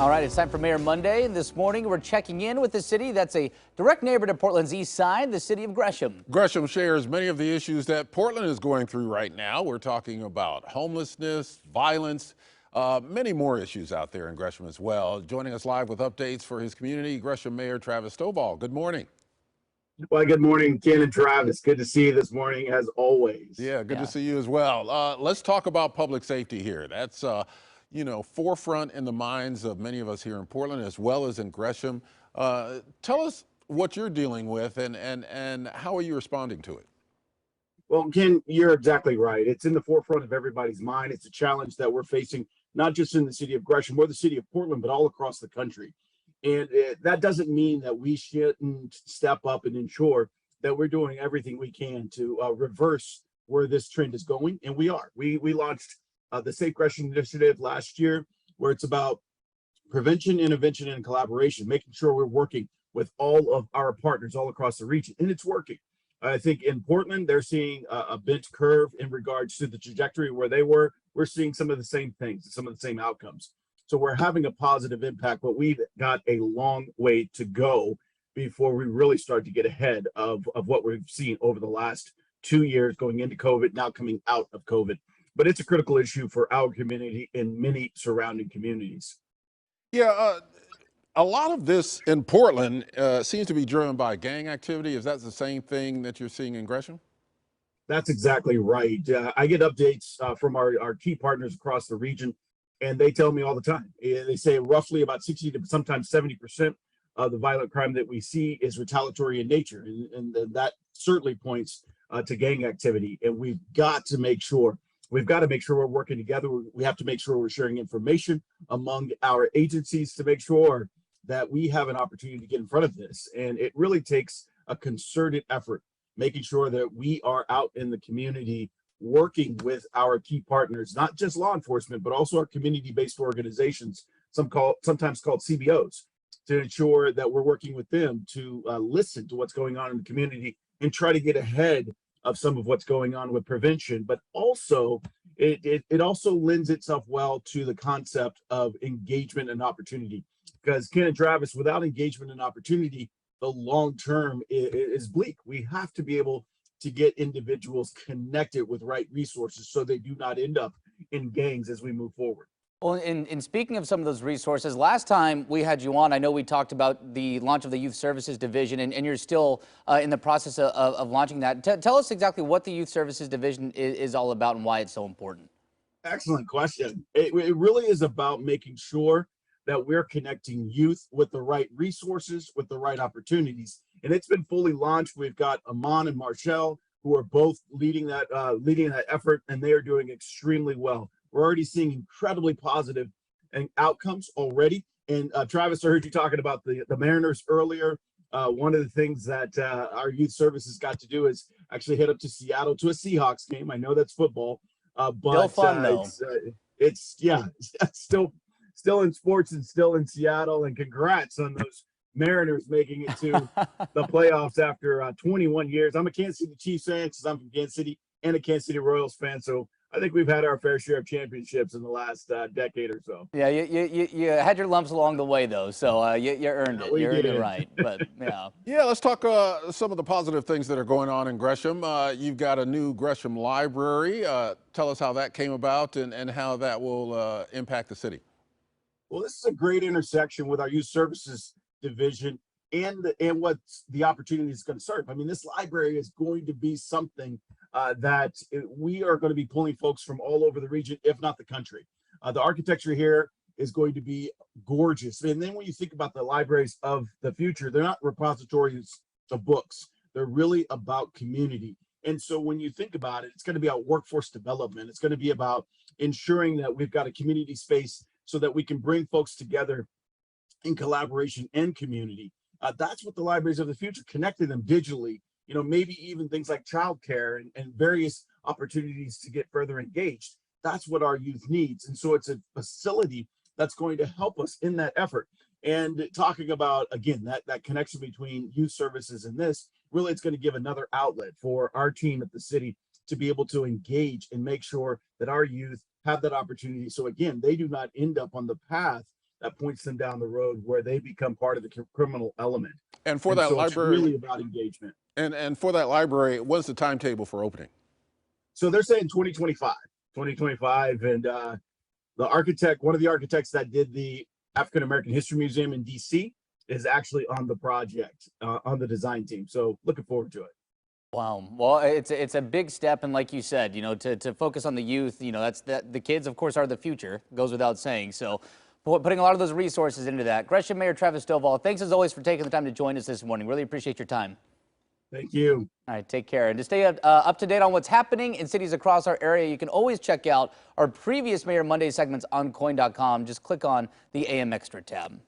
All right, it's time for Mayor Monday. And this morning, we're checking in with the city that's a direct neighbor to Portland's east side, the city of Gresham. Gresham shares many of the issues that Portland is going through right now. We're talking about homelessness, violence, many more issues out there in Gresham as well. Joining us live with updates for his community, Gresham Mayor Travis Stovall. Good morning. Well, good morning, Ken and Travis. Good to see you this morning, as always. Yeah, good to see you as well. Let's talk about public safety here. That's, forefront in the minds of many of us here in Portland as well as in Gresham. Tell us what you're dealing with and how are you responding to it? Well, Ken, you're exactly right. It's in the forefront of everybody's mind. It's a challenge that we're facing, not just in the city of Gresham or the city of Portland, but all across the country. And that doesn't mean that we shouldn't step up and ensure that we're doing everything we can to reverse where this trend is going. And we are. We launched the Safe Gresham Initiative last year, where it's about prevention, intervention, and collaboration, making sure we're working with all of our partners all across the region. And it's working. I think in Portland, they're seeing a bent curve in regards to the trajectory where they were. We're seeing some of the same things, some of the same outcomes. So we're having a positive impact, but we've got a long way to go before we really start to get ahead of what we've seen over the last 2 years going into COVID, now coming out of COVID. But it's a critical issue for our community and many surrounding communities. Yeah, a lot of this in Portland seems to be driven by gang activity. Is that the same thing that you're seeing in Gresham? That's exactly right. I get updates from our key partners across the region, and they tell me all the time. They say roughly about 60 to sometimes 70% of the violent crime that we see is retaliatory in nature. And that certainly points to gang activity. And we've got to make sure we're working together. We have to make sure we're sharing information among our agencies to make sure that we have an opportunity to get in front of this. And it really takes a concerted effort, making sure that we are out in the community working with our key partners, not just law enforcement, but also our community-based organizations, sometimes called CBOs, to ensure that we're working with them to listen to what's going on in the community and try to get ahead of some of what's going on with prevention. But also, it also lends itself well to the concept of engagement and opportunity. Because Ken and Travis, without engagement and opportunity, the long term is bleak. We have to be able to get individuals connected with right resources so they do not end up in gangs as we move forward. Well, in speaking of some of those resources, last time we had you on, I know we talked about the launch of the Youth Services Division, and you're still in the process of launching that. Tell us exactly what the Youth Services Division is all about and why it's so important. Excellent question. It really is about making sure that we're connecting youth with the right resources, with the right opportunities. And it's been fully launched. We've got Amon and Marshall, who are both leading that effort, and they are doing extremely well. We're already seeing incredibly positive outcomes already. And Travis, I heard you talking about the Mariners earlier. One of the things that our youth services got to do is actually head up to Seattle to a Seahawks game. I know that's football, but still fun, though. It's still in sports and still in Seattle. And congrats on those Mariners making it to the playoffs after 21 years. I'm a Kansas City Chiefs fan because I'm from Kansas City and a Kansas City Royals fan. So I think we've had our fair share of championships in the last decade or so. Yeah, you had your lumps along the way, though, so you earned it. You earned it right, but yeah. Yeah, let's talk some of the positive things that are going on in Gresham. You've got a new Gresham Library. Tell us how that came about and how that will impact the city. Well, this is a great intersection with our youth services division and what the opportunity is going to serve. I mean, this library is going to be something that we are going to be pulling folks from all over the region, if not the country. The architecture here is going to be gorgeous. And then when you think about the libraries of the future, they're not repositories of books. They're really about community. And so when you think about it, it's going to be about workforce development. It's going to be about ensuring that we've got a community space so that we can bring folks together in collaboration and community. That's what the libraries of the future, connecting them digitally, maybe even things like childcare and various opportunities to get further engaged. That's what our youth needs. And so it's a facility that's going to help us in that effort. And talking about, again, that connection between youth services and this, really it's going to give another outlet for our team at the city to be able to engage and make sure that our youth have that opportunity. So again, they do not end up on the path that points them down the road where they become part of the criminal element. And for that so library, it's really about engagement. and for that library, what's the timetable for opening? So they're saying 2025, and the architect, one of the architects that did the African American History Museum in DC, is actually on the project, on the design team. So looking forward to it. Wow. Well, it's a big step, and like you said, to focus on the youth, the kids, of course, are the future. Goes without saying. So, putting a lot of those resources into that. Gresham Mayor Travis Stovall, thanks as always for taking the time to join us this morning. Really appreciate your time. Thank you. All right, take care. And to stay up to date on what's happening in cities across our area, you can always check out our previous Mayor Monday segments on KOIN.com. Just click on the AM Extra tab.